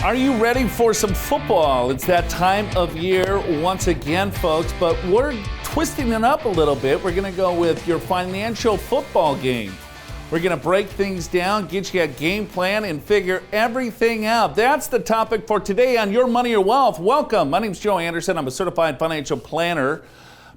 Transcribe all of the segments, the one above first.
Are you ready for some football? It's that time of year once again, folks, but we're twisting it up a little bit. We're going to go with your financial football game. We're going to break things down, get you a game plan, and figure everything out. That's the topic for today on Your Money or Wealth. Welcome. My name's Joe Anderson. I'm a certified financial planner,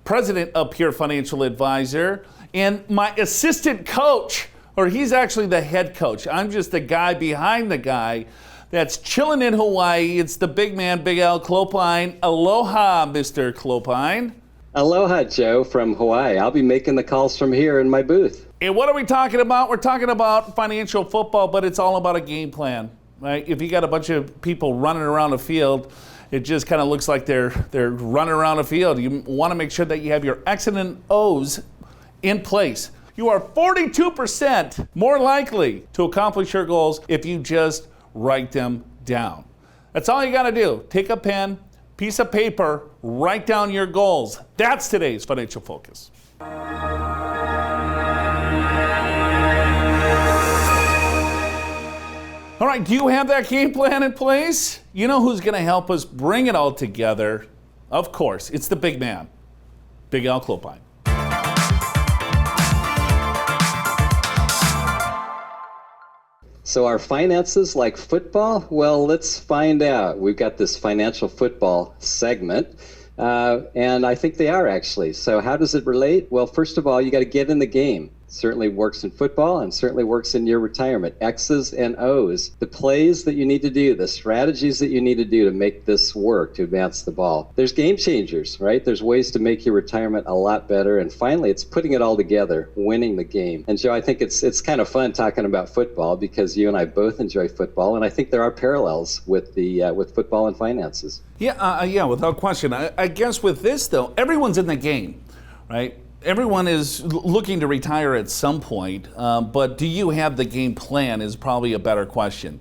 president of Pure Financial Advisor, and my assistant coach, or he's actually the head coach. I'm just the guy behind the guy that's chilling in Hawaii. It's the big man, Big Al Clopine. Aloha, Mr. Clopine. Aloha, Joe, from Hawaii. I'll be making the calls from here in my booth. And what are we talking about? We're talking about financial football, but it's all about a game plan, right? If you got a bunch of people running around a field, it just kind of looks like they're running around a field. You want to make sure that you have your X's and O's in place. You are 42% more likely to accomplish your goals if you just write them down. That's all you got to do. Take a pen, piece of paper, write down your goals. That's today's Financial Focus. All right, do you have that game plan in place? You know who's going to help us bring it all together? Of course, it's the big man, Big Al Clopine. So are finances like football? Well, let's find out. We've got this financial football segment, and I think they are actually. So how does it relate? Well, first of all, you got to get in the game. Certainly works in football and certainly works in your retirement. X's and O's, the plays that you need to do, the strategies that you need to do to make this work, to advance the ball. There's game changers, right? There's ways to make your retirement a lot better. And finally, it's putting it all together, winning the game. And Joe, I think it's kind of fun talking about football because you and I both enjoy football. And I think there are parallels with with football and finances. Yeah, without question. I guess with this, though, everyone's in the game, right? Everyone is looking to retire at some point, but do you have the game plan is probably a better question.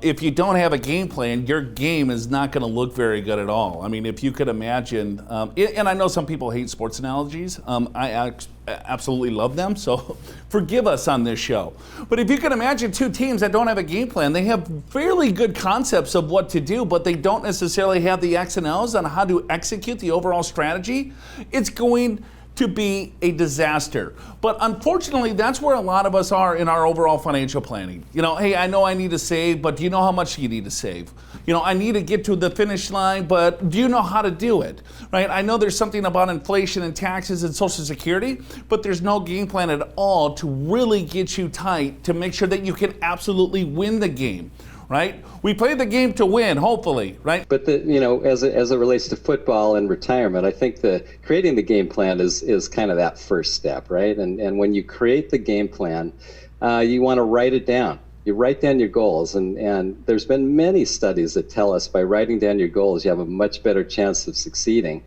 If you don't have a game plan, your game is not going to look very good at all. I mean, if you could imagine, and I know some people hate sports analogies. I absolutely love them, so forgive us on this show. But if you can imagine two teams that don't have a game plan, they have fairly good concepts of what to do, but they don't necessarily have the X and O's on how to execute the overall strategy, it's going to be a disaster. But unfortunately, that's where a lot of us are in our overall financial planning. You know, hey, I know I need to save, but do you know how much you need to save? You know, I need to get to the finish line, but do you know how to do it? Right? I know there's something about inflation and taxes and Social Security, but there's no game plan at all to really get you tight to make sure that you can absolutely win the game. Right? We play the game to win, hopefully, right? But as it relates to football and retirement, I think creating the game plan is kind of that first step, right? And when you create the game plan, you want to write it down. You write down your goals, and there's been many studies that tell us by writing down your goals, you have a much better chance of succeeding.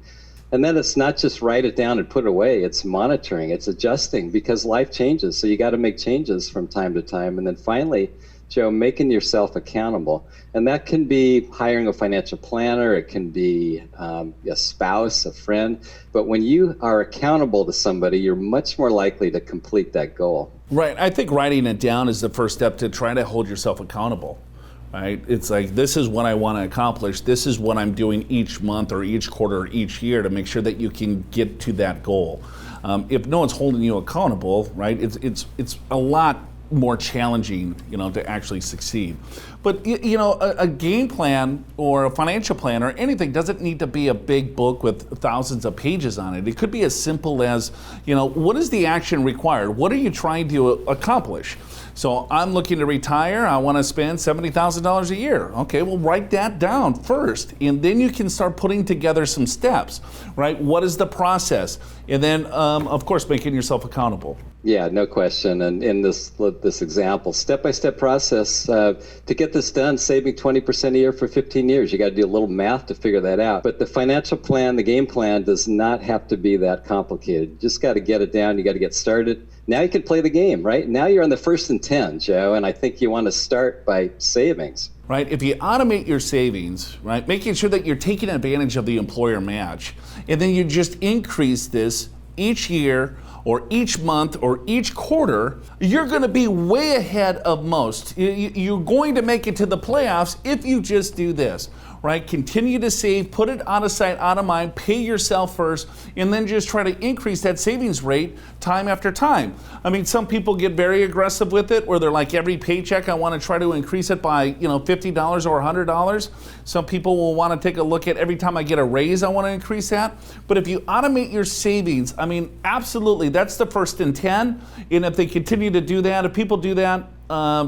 And then it's not just write it down and put it away. It's monitoring, it's adjusting, because life changes. So you got to make changes from time to time. And then finally, Joe, making yourself accountable. And that can be hiring a financial planner. It can be a spouse, a friend. But when you are accountable to somebody, you're much more likely to complete that goal. Right. I think writing it down is the first step to try to hold yourself accountable. Right? It's like, this is what I want to accomplish. This is what I'm doing each month or each quarter or each year to make sure that you can get to that goal. If no one's holding you accountable, right, it's a lot more challenging, to actually succeed. But, a game plan or a financial plan or anything doesn't need to be a big book with thousands of pages on it. It could be as simple as, what is the action required? What are you trying to accomplish? So I'm looking to retire. I want to spend $70,000 a year. Okay, well, write that down first, and then you can start putting together some steps, right? What is the process? And then, of course, making yourself accountable. Yeah, no question. And in this example, step-by-step process to get this done, saving 20% a year for 15 years. You got to do a little math to figure that out. But the financial plan, the game plan, does not have to be that complicated. You just got to get it down. You got to get started. Now you can play the game, right? Now you're on the 1st and 10, Joe, and I think you want to start by savings. Right, if you automate your savings, right, making sure that you're taking advantage of the employer match, and then you just increase this each year or each month or each quarter, you're going to be way ahead of most. You're going to make it to the playoffs if you just do this, right? Continue to save, put it out of sight, out of mind, pay yourself first, and then just try to increase that savings rate time after time. I mean, some people get very aggressive with it where they're like, every paycheck I want to try to increase it by, $50 or $100. Some people will want to take a look at every time I get a raise, I want to increase that. But if you automate your savings, I mean, absolutely, that's the first and 10. And if they continue to do that, if people do that,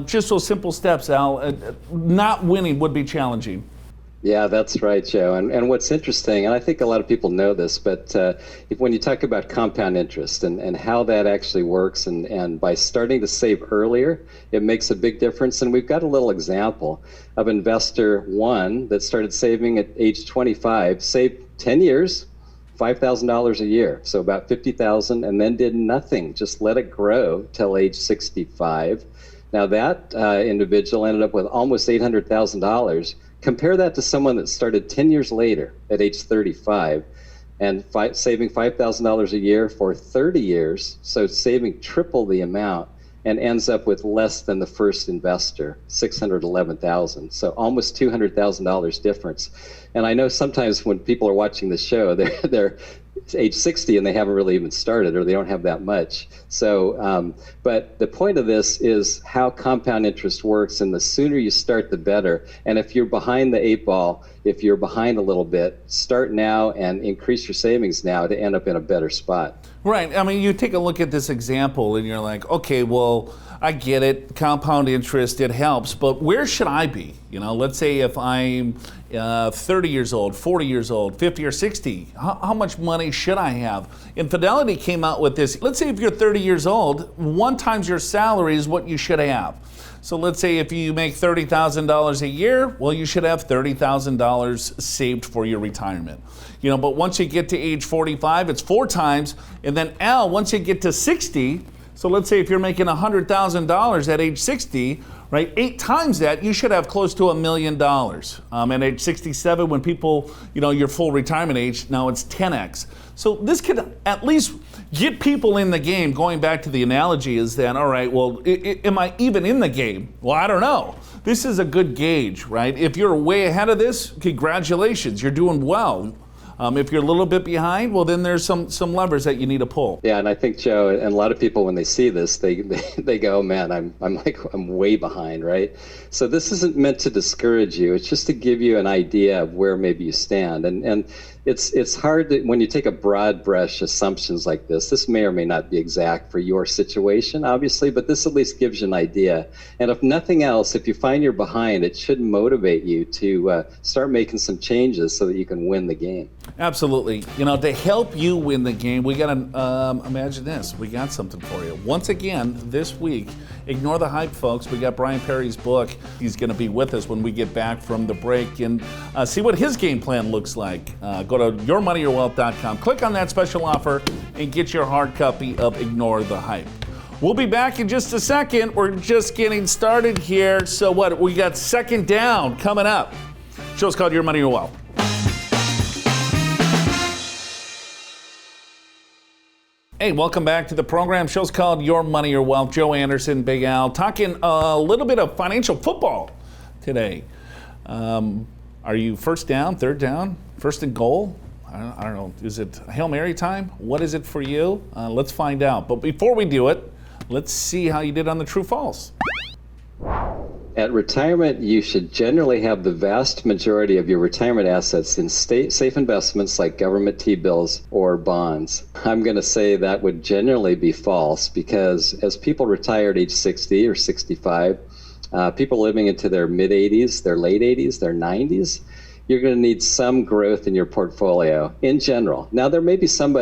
just those simple steps, Al, not winning would be challenging. Yeah, that's right, Joe. And what's interesting, and I think a lot of people know this, but when you talk about compound interest and how that actually works, and by starting to save earlier, it makes a big difference. And we've got a little example of investor one that started saving at age 25, saved 10 years, $5,000 a year, so about $50,000, and then did nothing, just let it grow till age 65. Now that individual ended up with almost $800,000. Compare that to someone that started 10 years later at age 35 and saving $5,000 a year for 30 years, so saving triple the amount, and ends up with less than the first investor, $611,000. So almost $200,000 difference. And I know sometimes when people are watching the show, they're age 60 and they haven't really even started, or they don't have that much. So, but the point of this is how compound interest works, and the sooner you start, the better. And if you're behind the 8 ball, if you're behind a little bit, start now and increase your savings now to end up in a better spot. Right. I mean, you take a look at this example and you're like, okay, well, I get it. Compound interest, it helps, but where should I be? Let's say if I'm 30 years old, 40 years old, 50 or 60, how much money should I have? And Fidelity came out with this. Let's say if you're 30 years old, 1 times your salary is what you should have. So let's say if you make $30,000 a year, well, you should have $30,000 saved for your retirement. But once you get to age 45, it's 4 times. And then once you get to 60, so let's say if you're making $100,000 at age 60, right, 8 times that, you should have close to $1 million. At age 67, when people, your full retirement age, now it's 10x. So this could at least get people in the game. Going back to the analogy is that, all right, well, am I even in the game? Well, I don't know. This is a good gauge, right? If you're way ahead of this, congratulations, you're doing well. If you're a little bit behind, well, then there's some levers that you need to pull. Yeah, and I think, Joe, and a lot of people, when they see this, they go, oh, man, I'm way behind, right? So this isn't meant to discourage you. It's just to give you an idea of where maybe you stand. And it's hard when you take a broad brush assumptions like this. This may or may not be exact for your situation, obviously, but this at least gives you an idea. And if nothing else, if you find you're behind, it should motivate you to start making some changes so that you can win the game. Absolutely. To help you win the game, we got to imagine this. We got something for you. Once again, this week, ignore the hype, folks. We got Brian Perry's book. He's going to be with us when we get back from the break and see what his game plan looks like. Go to yourmoneyyourwealth.com, click on that special offer, and get your hard copy of Ignore the Hype. We'll be back in just a second. We're just getting started here. So what? We got Second Down coming up. Show's called Your Money, Your Wealth. Hey, welcome back to the program. Show's called Your Money, Your Wealth. Joe Anderson, Big Al, talking a little bit of financial football today. Are you first down, third down, first and goal? I don't know. Is it Hail Mary time? What is it for you? Let's find out. But before we do it, let's see how you did on the true false. At retirement, you should generally have the vast majority of your retirement assets in safe investments like government T-bills or bonds. I'm going to say that would generally be false, because as people retire at age 60 or 65, people living into their mid-80s, their late 80s, their 90s, you're going to need some growth in your portfolio in general. Now, there may be some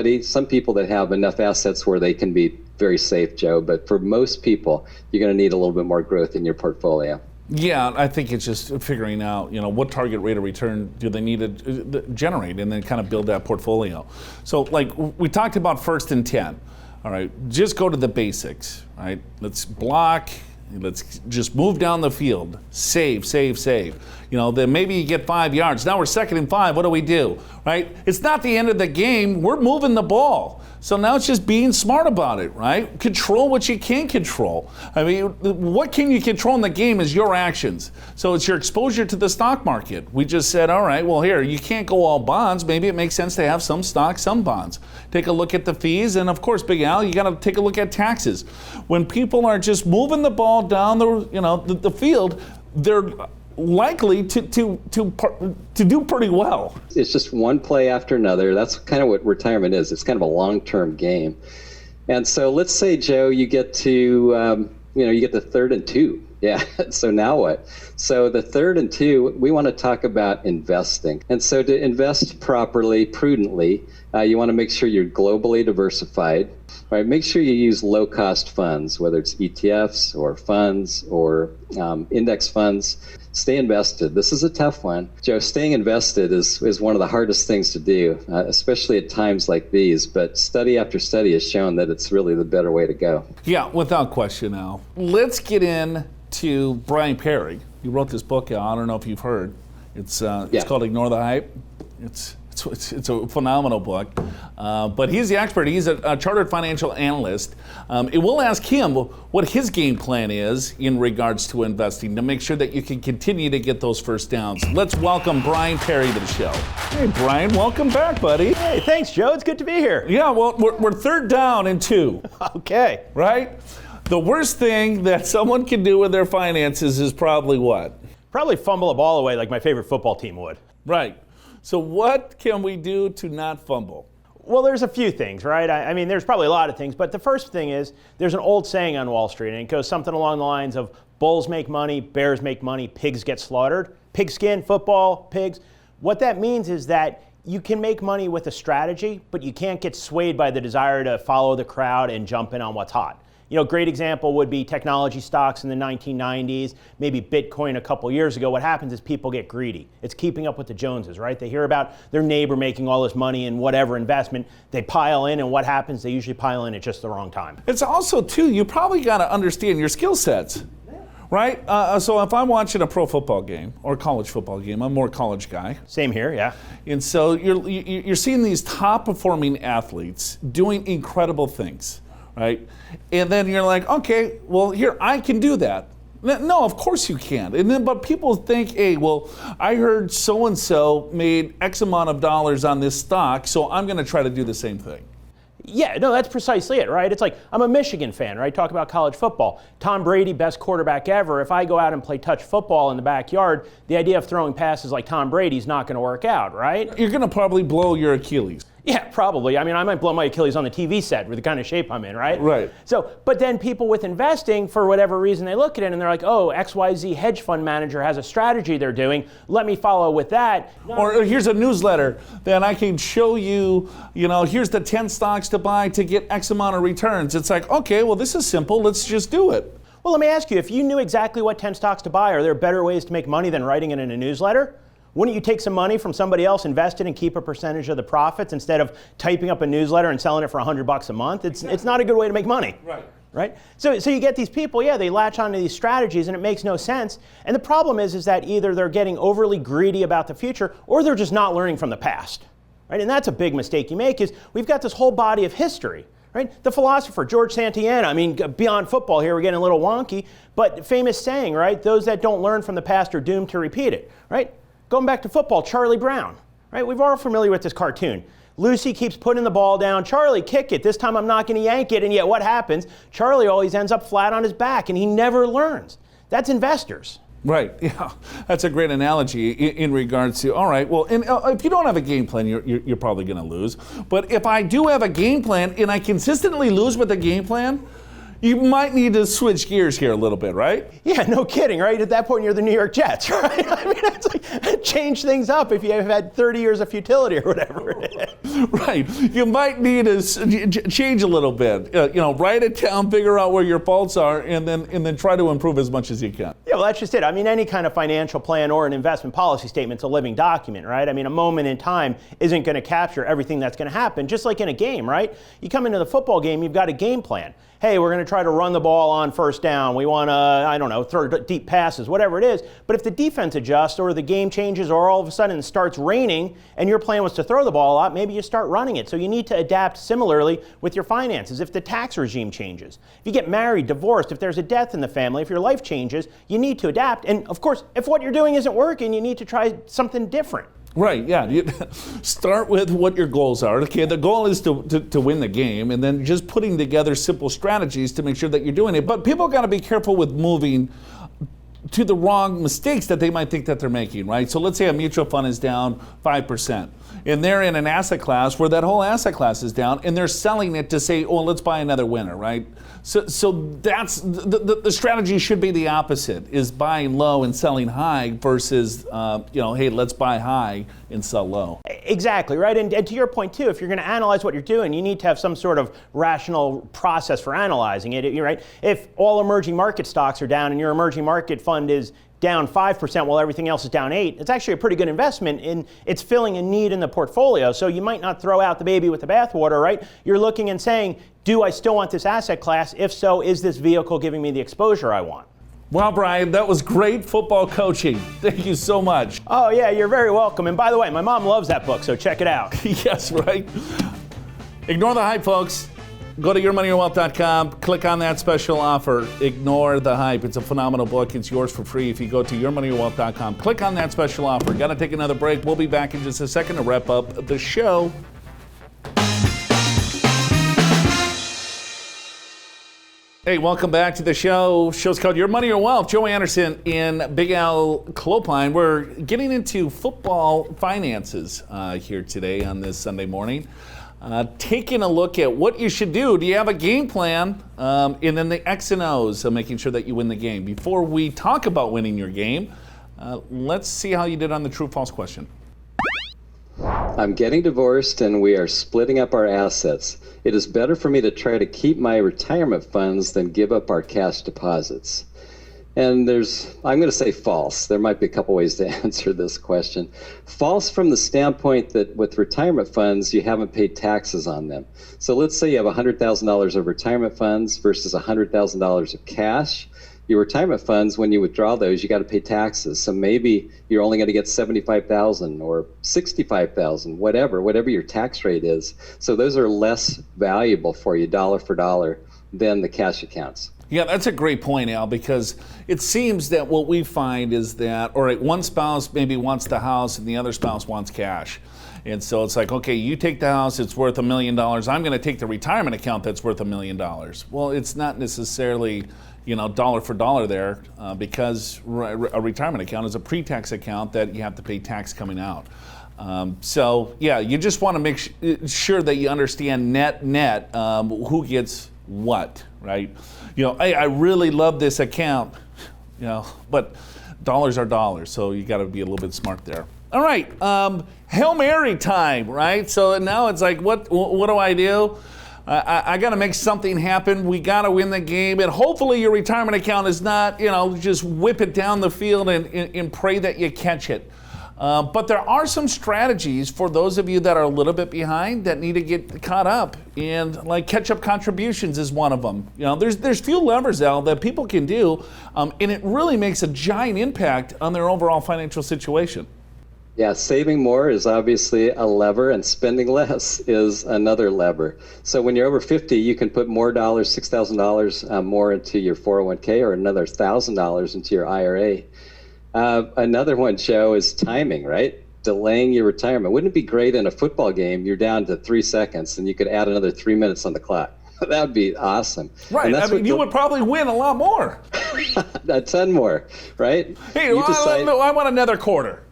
people that have enough assets where they can be very safe, Joe, but for most people, you're going to need a little bit more growth in your portfolio. Yeah, I think it's just figuring out, what target rate of return do they need to generate, and then kind of build that portfolio. So, like we talked about first and 10. All right, just go to the basics. All right, let's block Let's just move down the field. Save, save, save. Then maybe you get 5 yards. Now we're 2nd and 5. What do? Right? It's not the end of the game. We're moving the ball. So now it's just being smart about it, right? Control what you can control. I mean, what can you control in the game is your actions. So it's your exposure to the stock market. We just said, all right, well, here, you can't go all bonds. Maybe it makes sense to have some stocks, some bonds. Take a look at the fees. And of course, Big Al, you got to take a look at taxes. When people are just moving the ball down the field, they're likely to do pretty well. It's just one play after another. That's kind of what retirement is. It's kind of a long-term game. And so let's say, Joe, you get to, you get the 3rd and 2. Yeah. So now what? So the 3rd and 2, we want to talk about investing. And so to invest properly, prudently, you want to make sure you're globally diversified. Right, make sure you use low-cost funds, whether it's ETFs or funds or index funds. Stay invested. This is a tough one. Joe, staying invested is one of the hardest things to do, especially at times like these. But study after study has shown that it's really the better way to go. Yeah, without question, Al. Let's get into Brian Perry. He wrote this book. I don't know if you've heard. It's called Ignore the Hype. It's a phenomenal book, but he's the expert. He's a chartered financial analyst. It will ask him what his game plan is in regards to investing to make sure that you can continue to get those first downs. Let's welcome Brian Perry to the show. Hey, Brian, welcome back, buddy. Hey, thanks, Joe. It's good to be here. Yeah, well, we're 3rd down and 2. Okay. Right? The worst thing that someone can do with their finances is probably what? Probably fumble a ball away like my favorite football team would. Right. So what can we do to not fumble? Well, there's a few things, right? I mean, there's probably a lot of things, but the first thing is there's an old saying on Wall Street, and it goes something along the lines of bulls make money, bears make money, pigs get slaughtered. Pigskin, football, pigs. What that means is that you can make money with a strategy, but you can't get swayed by the desire to follow the crowd and jump in on what's hot. Great example would be technology stocks in the 1990s, maybe Bitcoin a couple years ago. What happens is people get greedy. It's keeping up with the Joneses, right? They hear about their neighbor making all this money in whatever investment. They pile in, and what happens? They usually pile in at just the wrong time. It's also, too, you probably got to understand your skill sets, right? So if I'm watching a pro football game or a college football game, I'm more college guy. Same here, yeah. And so you're seeing these top-performing athletes doing incredible things. Right? And then you're like, okay, well, here, I can do that. No, of course you can. But people think, hey, well, I heard so-and-so made X amount of dollars on this stock, so I'm going to try to do the same thing. Yeah, no, that's precisely it, right? It's like, I'm a Michigan fan, right? Talk about college football. Tom Brady, best quarterback ever. If I go out and play touch football in the backyard, the idea of throwing passes like Tom Brady's not going to work out, right? You're going to probably blow your Achilles. Yeah, probably. I mean, I might blow my Achilles on the TV set with the kind of shape I'm in, right? Right. So, but then people with investing, for whatever reason, they look at it and they're like, oh, XYZ hedge fund manager has a strategy they're doing. Let me follow with that. Or here's a newsletter that I can show you, here's the 10 stocks to buy to get X amount of returns. It's like, okay, well, this is simple. Let's just do it. Well, let me ask you, if you knew exactly what 10 stocks to buy, are there better ways to make money than writing it in a newsletter? Wouldn't you take some money from somebody else, invest it, and keep a percentage of the profits instead of typing up a newsletter and selling it for $100 a month? It's not a good way to make money. Right? So you get these people, they latch onto these strategies and it makes no sense. And the problem is that either they're getting overly greedy about the future or they're just not learning from the past. Right? And that's a big mistake you make is we've got this whole body of history. Right? The philosopher, George Santayana, I mean, beyond football here, we're getting a little wonky, but famous saying, right? Those that don't learn from the past are doomed to repeat it. Right? Going back to football, Charlie Brown, right? We're all familiar with this cartoon. Lucy keeps putting the ball down. Charlie, kick it. This time I'm not going to yank it. And yet what happens? Charlie always ends up flat on his back and he never learns. That's investors. Right, yeah. That's a great analogy in regards to, all right, well, and if you don't have a game plan, you're probably going to lose. But if I do have a game plan and I consistently lose with the game plan, you might need to switch gears here a little bit, right? Yeah, no kidding, right? At that point, you're the New York Jets, right? I mean, it's like, change things up if you have had 30 years of futility or whatever it is. Right. You might need to change a little bit. Write it down, figure out where your faults are, and then try to improve as much as you can. Yeah, well, that's just it. I mean, any kind of financial plan or an investment policy statement's a living document, right? I mean, a moment in time isn't going to capture everything that's going to happen, just like in a game, right? You come into the football game, you've got a game plan. Hey, we're going to try to run the ball on first down. We want to, I don't know, throw deep passes, whatever it is. But if the defense adjusts or the game changes or all of a sudden it starts raining and your plan was to throw the ball a lot, maybe you start running it. So you need to adapt similarly with your finances. If the tax regime changes, if you get married, divorced, if there's a death in the family, if your life changes, you need to adapt. And of course, if what you're doing isn't working, you need to try something different. Right, yeah. You start with what your goals are. Okay, the goal is to win the game, and then just putting together simple strategies to make sure that you're doing it. But people got to be careful with moving to the wrong mistakes that they might think that they're making, right? So let's say a mutual fund is down 5%, and they're in an asset class where that whole asset class is down, and they're selling it to say, oh, let's buy another winner, right? So that's the strategy should be the opposite, is buying low and selling high versus, hey, let's buy high and sell low. Exactly, right? And to your point, too, if you're going to analyze what you're doing, you need to have some sort of rational process for analyzing it, right? If all emerging market stocks are down and your emerging market fund is down 5% while everything else is down 8%, it's actually a pretty good investment and it's filling a need in the portfolio. So you might not throw out the baby with the bathwater, right? You're looking and saying, do I still want this asset class? If so, is this vehicle giving me the exposure I want? Well, Brian, that was great football coaching. Thank you so much. Oh, yeah, you're very welcome. And by the way, my mom loves that book, so check it out. Yes, right? Ignore the hype, folks. Go to yourmoneyyourwealth.com, click on that special offer. Ignore the hype. It's a phenomenal book. It's yours for free if you go to yourmoneyyourwealth.com. Click on that special offer. Got to take another break. We'll be back in just a second to wrap up the show. Hey, welcome back to the show. Show's called Your Money or Wealth. Joe Anderson and Big Al Clopine. We're getting into football finances here today on this Sunday morning. Taking a look at what you should do. Do you have a game plan? And then the X and O's of making sure that you win the game. Before we talk about winning your game, let's see how you did on the true-false question. I'm getting divorced and we are splitting up our assets. It is better for me to try to keep my retirement funds than give up our cash deposits. And I'm going to say false. There might be a couple ways to answer this question. False from the standpoint that with retirement funds, you haven't paid taxes on them. So let's say you have $100,000 of retirement funds versus $100,000 of cash. Your retirement funds, when you withdraw those, you got to pay taxes. So maybe you're only going to get $75,000 or $65,000, whatever your tax rate is. So those are less valuable for you, dollar for dollar, than the cash accounts. Yeah, that's a great point, Al, because it seems that what we find is that, all right, one spouse maybe wants the house and the other spouse wants cash. And so it's like, okay, you take the house, it's worth $1 million. I'm going to take the retirement account that's worth $1 million. Well, it's not necessarily, dollar for dollar there because a retirement account is a pre-tax account that you have to pay tax coming out. So, yeah, you just want to make sure that you understand net who gets what, right? I really love this account, but dollars are dollars, so you got to be a little bit smart there. All right, Hail Mary time, right? So now it's like, what do I do? I got to make something happen. We got to win the game, and hopefully your retirement account is not, just whip it down the field and pray that you catch it. But there are some strategies for those of you that are a little bit behind that need to get caught up, and like catch-up contributions is one of them. There's few levers, Al, that people can do, and it really makes a giant impact on their overall financial situation. Yeah, saving more is obviously a lever, and spending less is another lever. So when you're over 50, you can put more dollars, $6,000 more into your 401k, or another $1,000 into your IRA. Another one, Joe, is timing, right? Delaying your retirement. Wouldn't it be great in a football game, you're down to 3 seconds and you could add another 3 minutes on the clock? That would be awesome. Right, you would probably win a lot more. A ton more, right? Hey, I want another quarter,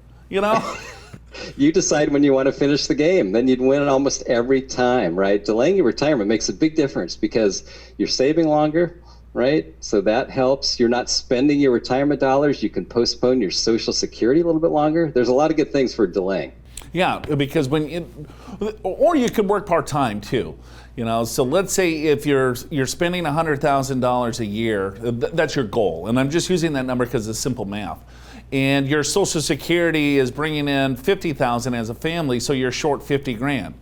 You decide when you want to finish the game, then you'd win almost every time, right? Delaying your retirement makes a big difference because you're saving longer, right? So that helps. You're not spending your retirement dollars. You can postpone your Social Security a little bit longer. There's a lot of good things for delaying. Yeah, because or you could work part-time too. So let's say if you're spending $100,000 a year, that's your goal. And I'm just using that number because it's simple math. And your Social Security is bringing in $50,000 as a family, so you're short $50,000.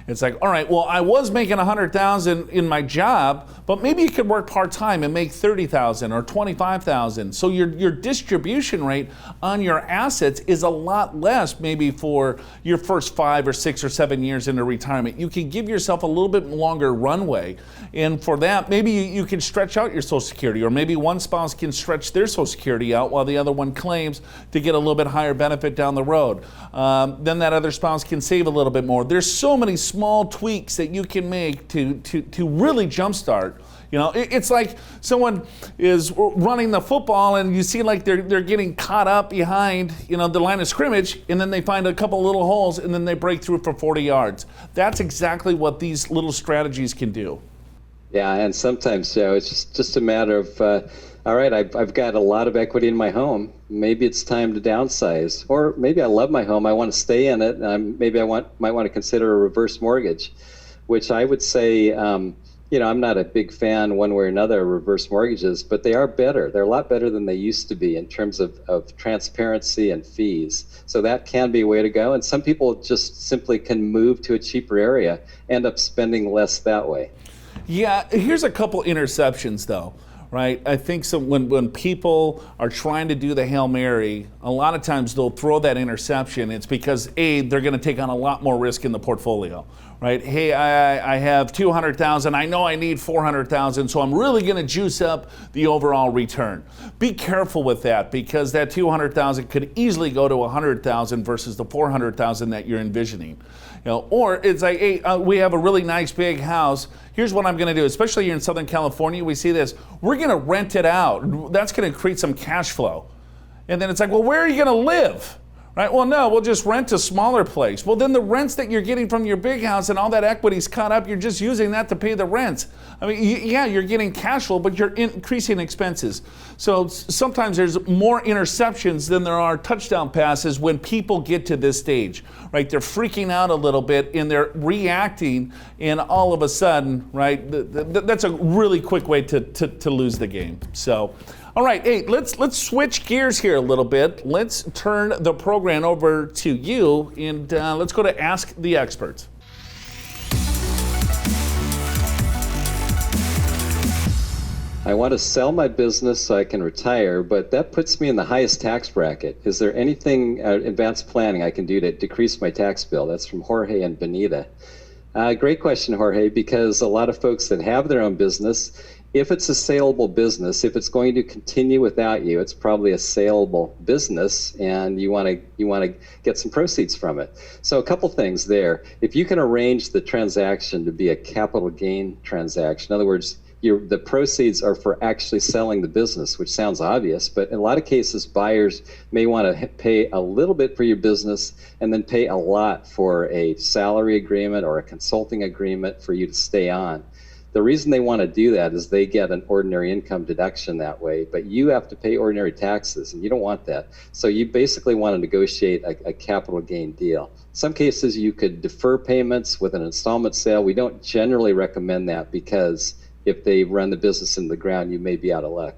It's like, all right, well, I was making 100,000 in my job, but maybe you could work part-time and make 30,000 or 25,000. So your distribution rate on your assets is a lot less maybe for your first 5 or 6 or 7 years into retirement. You can give yourself a little bit longer runway. And for that, maybe you can stretch out your Social Security, or maybe one spouse can stretch their Social Security out while the other one claims to get a little bit higher benefit down the road. Then that other spouse can save a little bit more. There's so many small tweaks that you can make to really jumpstart. You know, it's like someone is running the football and you see like they're getting caught up behind, you know, the line of scrimmage, and then they find a couple little holes and then they break through for 40 yards. That's exactly what these little strategies can do. Yeah, and sometimes, Joe, it's just a matter of, all right, I've got a lot of equity in my home. Maybe it's time to downsize. Or maybe I love my home, I want to stay in it, and maybe I might want to consider a reverse mortgage, which I would say, you know, I'm not a big fan one way or another of reverse mortgages, but they are better. They're a lot better than they used to be in terms of transparency and fees. So that can be a way to go. And some people just simply can move to a cheaper area, end up spending less that way. Yeah, here's a couple interceptions though, right? I think so when people are trying to do the Hail Mary, a lot of times they'll throw that interception. It's because A, they're going to take on a lot more risk in the portfolio, right? Hey, I have 200,000. I know I need 400,000, so I'm really going to juice up the overall return. Be careful with that, because that 200,000 could easily go to 100,000 versus the 400,000 that you're envisioning. You know, or it's like, hey, we have a really nice big house. Here's what I'm going to do, especially here in Southern California, we see this. We're going to rent it out. That's going to create some cash flow. And then it's like, well, where are you going to live? Right? Well, no, we'll just rent a smaller place. Well, then the rents that you're getting from your big house and all that equity's caught up, you're just using that to pay the rents. I mean, yeah, you're getting cash flow, but you're increasing expenses. So sometimes there's more interceptions than there are touchdown passes when people get to this stage, right? They're freaking out a little bit and they're reacting, and all of a sudden, right, that's a really quick way to lose the game. So, all right, hey, let's switch gears here a little bit. Let's turn the program over to you, and let's go to Ask the Experts. I want to sell my business so I can retire, but that puts me in the highest tax bracket. Is there anything advanced planning I can do to decrease my tax bill? That's from Jorge and Benita. Great question, Jorge, because a lot of folks that have their own business, if it's a saleable business, if it's going to continue without you, it's probably a saleable business, and you want to get some proceeds from it. So a couple things there. If you can arrange the transaction to be a capital gain transaction, in other words, the proceeds are for actually selling the business, which sounds obvious, but in a lot of cases, buyers may want to pay a little bit for your business and then pay a lot for a salary agreement or a consulting agreement for you to stay on. The reason they want to do that is they get an ordinary income deduction that way, but you have to pay ordinary taxes, and you don't want that. So you basically want to negotiate a capital gain deal. In some cases, you could defer payments with an installment sale. We don't generally recommend that, because if they run the business into the ground, you may be out of luck.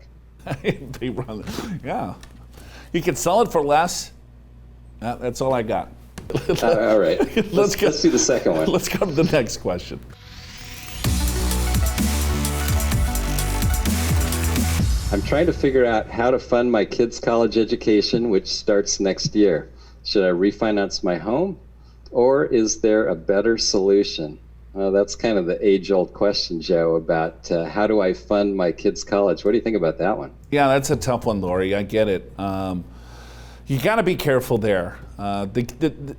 They run, yeah. You can sell it for less. That's all I got. All right. Let's do the second one. Let's go to the next question. I'm trying to figure out how to fund my kids' college education, which starts next year. Should I refinance my home, or is there a better solution? Well, that's kind of the age-old question, Joe, about how do I fund my kids' college? What do you think about that one? Yeah, that's a tough one, Lori. I get it. You got to be careful there. The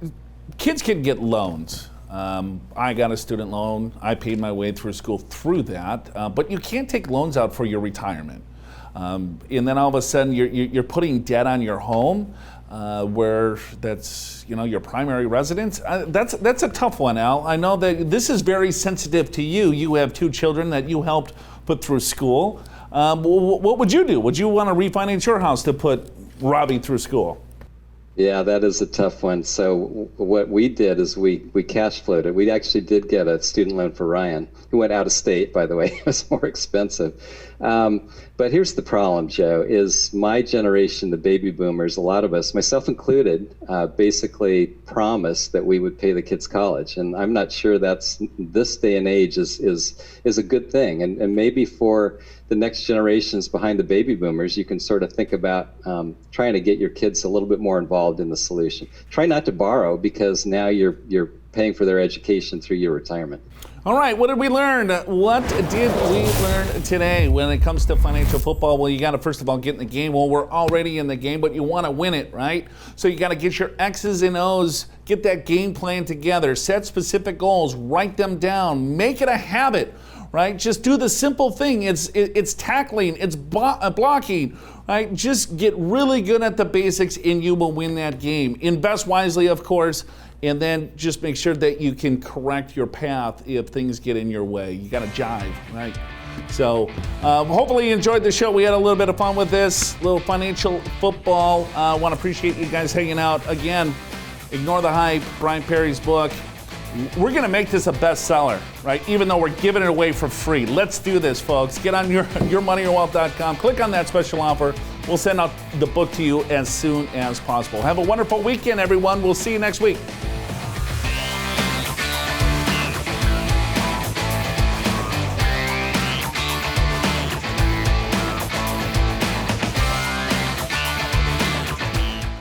kids can get loans. I got a student loan. I paid my way through school through that. But you can't take loans out for your retirement. And then all of a sudden you're putting debt on your home, where that's your primary residence. That's a tough one, Al. I know that this is very sensitive to you. You have 2 children that you helped put through school. What would you do? Would you want to refinance your house to put Robbie through school? Yeah, that is a tough one. So what we did is we cash flowed it. We actually did get a student loan for Ryan, who went out of state, by the way. It was more expensive. But here's the problem, Joe, is my generation, the baby boomers, a lot of us, myself included, basically promised that we would pay the kids college. And I'm not sure that's, this day and age is a good thing. And maybe for the next generations behind the baby boomers, you can sort of think about trying to get your kids a little bit more involved in the solution. Try not to borrow, because now you're paying for their education through your retirement. All right, what did we learn? What did we learn today when it comes to financial football? Well, you got to first of all get in the game. Well, we're already in the game, but you want to win it, right? So you got to get your X's and O's, get that game plan together, set specific goals, write them down, make it a habit, right? Just do the simple thing. It's tackling, it's blocking, right? Just get really good at the basics and you will win that game. Invest wisely, of course. And then just make sure that you can correct your path if things get in your way. You got to jive, right? So hopefully you enjoyed the show. We had a little bit of fun with this, little financial football. I want to appreciate you guys hanging out. Again, Ignore the Hype, Brian Perry's book. We're going to make this a bestseller, right? Even though we're giving it away for free. Let's do this, folks. Get on yourmoneyyourwealth.com. Click on that special offer. We'll send out the book to you as soon as possible. Have a wonderful weekend, everyone. We'll see you next week.